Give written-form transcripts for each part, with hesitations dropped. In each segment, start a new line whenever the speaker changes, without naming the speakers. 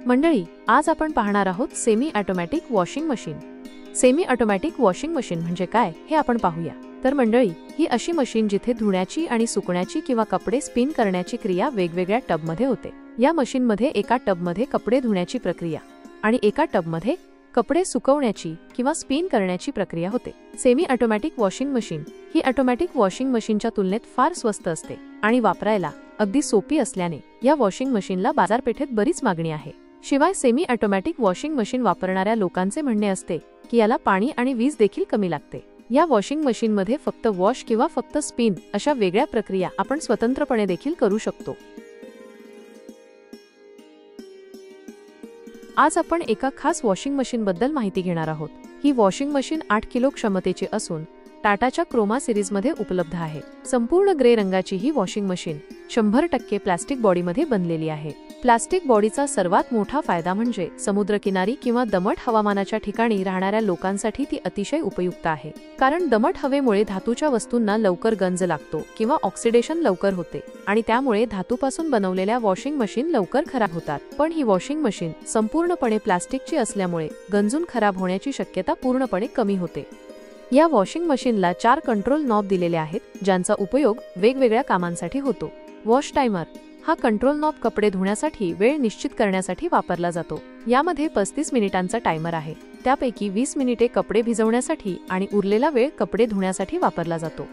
मंडळी, आज आपण पाहणार आहोत semi automatic washing machine. Semi automatic washing machine म्हणजे काय हे आपण पाहूया। तर मंडळी, ही अशी मशीन जिथे धुण्याची आणि सुकण्याची किंवा कपडे स्पिन करण्याची क्रिया वेगवेगळ्या टबमध्ये होते। या मशीनमध्ये एका टबमध्ये कपडे धुण्याची प्रक्रिया आणि एका टबमध्ये कपडे सुकवण्याची किंवा स्पिन करण्याची प्रक्रिया होते। सेमी ऑटोमॅटिक वॉशिंग मशीन ही ऑटोमॅटिक वॉशिंग मशीनच्या तुलनेत फार स्वस्त असते आणि वापरायला अगदी सोपी असल्याने या वॉशिंग मशीनला बाजारपेठेत बरीच मागणी आहे। शिवाय सेमी ऑटोमॅटिक वॉशिंग मशीन वापरणाऱ्या लोकांचे म्हणणे असते की याला पाणी आणि वीज देखील कमी लागते। या वॉशिंग मशीनमध्ये फक्त वॉश किंवा फक्त स्पिन अशा वेगळ्या प्रक्रिया आपण स्वतंत्रपणे देखील करू शकतो। आज आपण एका खास वॉशिंग मशीन बद्दल माहिती घेणार आहोत। ही वॉशिंग मशीन 8 किलो क्षमतेची असून टाटाच्या क्रोमा सिरीजमध्ये उपलब्ध आहे। संपूर्ण ग्रे रंगाची ही वॉशिंग मशीन 100% प्लास्टिक बॉडीमध्ये बनलेली आहे। प्लास्टिक बॉडीचा सर्वात मोठा फायदा म्हणजे समुद्रकिनारी किंवा दमट हवामानाच्या ठिकाणी राहणाऱ्या लोकांसाठी ती अतिशय उपयुक्त आहे। कारण दमट हवेमुळे धातूच्या वस्तूंना लवकर गंज लागतो किंवा ऑक्सिडेशन लवकर होते आणि त्यामुळे धातूपासून बनवलेल्या वॉशिंग मशीन लवकर खराब होतात। पण ही वॉशिंग मशीन संपूर्णपणे प्लास्टिकची असल्यामुळे गंजून खराब होण्याची शक्यता पूर्णपणे कमी होते। या वॉशिंग मशीनला 4 कंट्रोल नॉब दिलेले आहेत ज्यांचा उपयोग वेगवेगळ्या कामांसाठी होतो। वॉश टाइमर हा कंट्रोल नॉब कपडे धुण्यासाठी वेळ निश्चित करण्यासाठी वापरला जातो। यामध्ये 35 मिनिटांचा टाइमर आहे। त्यापैकी 20 मिनिटे कपडे भिजवण्यासाठी आणि उरलेला वेळ कपडे धुण्यासाठी वापरला जातो।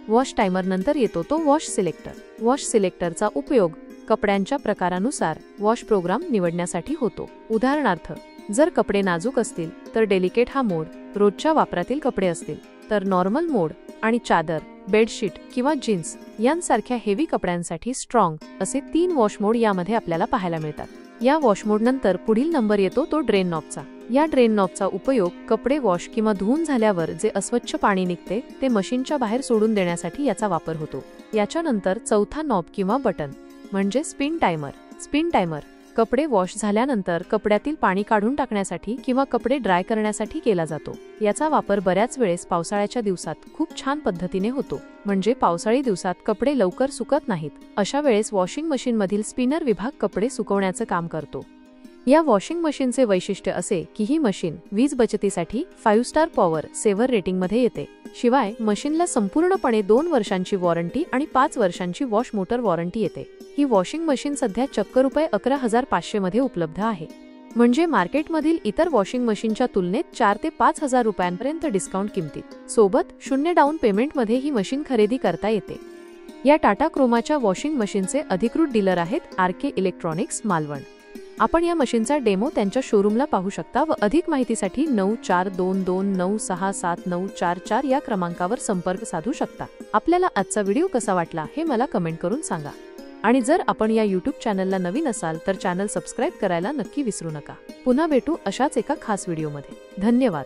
वॉश टाइमर नंतर येतो तो वॉश सिलेक्टर। वॉश सिलेक्टरचा उपयोग कपड्यांच्या प्रकारानुसार वॉश प्रोग्राम निवडण्यासाठी होतो। उदाहरणार्थ, जर कपडे नाजूक असतील तर डेलिकेट हा मोड, रोजच्या वापरातील कपडे असतील तर नॉर्मल मोड आणि चादर, बेडशीट किंवा जीन्स यांसारख्या हेवी कपड्यांसाठी स्ट्रॉंग असे 3 वॉश मोड यामध्ये आपल्याला पाहायला मिळतात। या वॉश मोड नंतर पुढील नंबर येतो तो ड्रेन नॉबचा। या ड्रेन नॉबचा उपयोग कपडे वॉश किंवा धुवून झाल्यावर जे अस्वच्छ पाणी निघते ते मशीनच्या बाहेर सोडून देण्यासाठी याचा वापर होतो। याच्यानंतर चौथा नॉब किंवा बटन म्हणजे स्पिन टाइमर। स्पिन टाइमर कपडे वॉश झाल्यानंतर कपड्यातील पाणी काढून टाकण्यासाठी किंवा कपडे ड्राय करण्यासाठी केला जातो। याचा वापर बऱ्याच वेळेस पावसाळ्याच्या दिवसात खूप छान पद्धतीने होतो, म्हणजे पावसाळी दिवसात कपडे लवकर सुकत नाहीत अशा वेळेस वॉशिंग मशीन मधील स्पिनर विभाग कपडे सुकवण्याचं काम करतो। या वॉशिंग मशीनचे वैशिष्ट्य असे की ही मशीन वीज बचतीसाठी 5 स्टार पॉवर सेव्हर रेटिंग मध्ये येते। शिवाय मशीनला संपूर्णपणे 2 वर्षांची वॉरंटी आणि 5 वर्षांची वॉश मोटर वॉरंटी येते। ही वॉशिंग मशीन सध्या चक्क रुपये 11,500 मध्ये उपलब्ध आहे, म्हणजे मार्केटमधील इतर वॉशिंग मशीनच्या तुलनेत 4 ते 5,000 रुपयांपर्यंत डिस्काउंट किमतीत सोबत 0 डाऊन पेमेंटमध्ये ही मशीन खरेदी करता येते। या टाटा क्रोमाच्या वॉशिंग मशीनचे अधिकृत डीलर आहेत आरके इलेक्ट्रॉनिक्स मालवण। आपण या मशीनचा डेमो त्यांच्या शोरूमला पाहू शकता व अधिक माहितीसाठी 9422967944 या क्रमांकावर संपर्क साधू शकता। आपल्याला आजचा व्हिडिओ कसा वाटला हे मला कमेंट करून सांगा आणि जर आपण या YouTube चॅनलला नवीन असाल तर चॅनल सबस्क्राइब करायला नक्की विसरू नका। पुन्हा भेटू अशाच एका खास व्हिडिओमध्ये। धन्यवाद।